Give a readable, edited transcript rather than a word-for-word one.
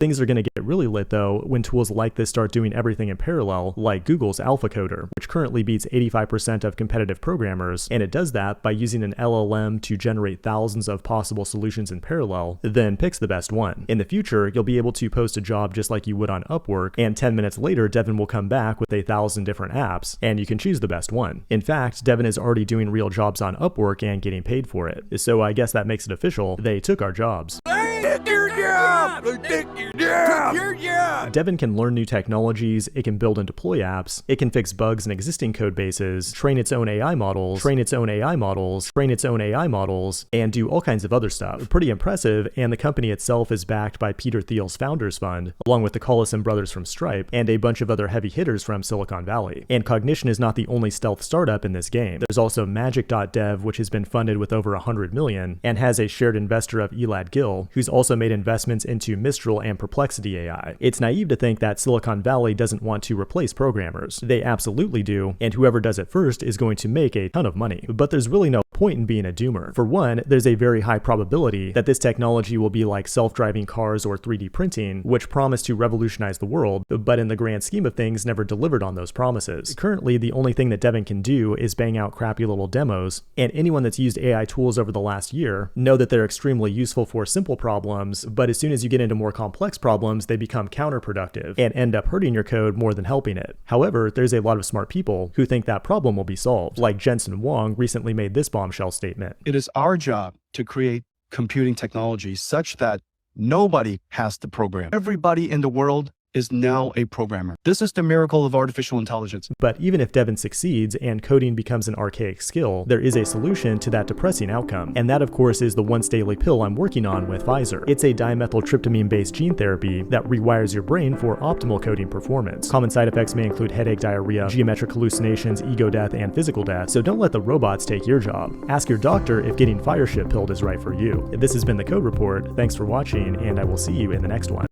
Things are going to get really lit though when tools like this start doing everything in parallel, like Google's AlphaCoder, which currently beats 85% of competitive programmers, and it does that by using an LLM to generate thousands of possible solutions in parallel, then picks the best one. In the future, you'll be able to post a job just like you would on Upwork, and 10 minutes later, Devin will come back with 1,000 different apps, and you can choose the best one. In fact, Devin is already doing real jobs on Upwork and getting paid for it. So I guess that makes it official. They took our jobs. Devin can learn new technologies, it can build and deploy apps, it can fix bugs in existing code bases, train its own AI models, and do all kinds of other stuff. Pretty impressive, and the company itself is backed by Peter Thiel's Founders Fund, along with the Collison brothers from Stripe, and a bunch of other heavy hitters from Silicon Valley. And Cognition is not the only stealth startup in this game. There's also Magic.dev, which has been funded with over $100 million, and has a shared investor of Elad Gil, who's also made investments into Mistral and Perplexity AI. It's naive to think that Silicon Valley doesn't want to replace programmers. They absolutely do, and whoever does it first is going to make a ton of money. But there's really no point in being a doomer. For one, there's a very high probability that this technology will be like self-driving cars or 3D printing, which promise to revolutionize the world, but in the grand scheme of things never delivered on those promises. Currently, the only thing that Devin can do is bang out crappy little demos, and anyone that's used AI tools over the last year know that they're extremely useful for simple problems, but as soon as you get into more complex problems, they become counterproductive and end up hurting your code more than helping it. However, there's a lot of smart people who think that problem will be solved, like Jensen Huang recently made this bombshell statement. It is our job to create computing technology such that nobody has to program. Everybody in the world is now a programmer. This is the miracle of artificial intelligence. But even if Devin succeeds and coding becomes an archaic skill, there is a solution to that depressing outcome. And that, of course, is the once daily pill I'm working on with Pfizer. It's a dimethyltryptamine-based gene therapy that rewires your brain for optimal coding performance. Common side effects may include headache, diarrhea, geometric hallucinations, ego death, and physical death, so don't let the robots take your job. Ask your doctor if getting Fireship pilled is right for you. This has been the Code Report. Thanks for watching, and I will see you in the next one.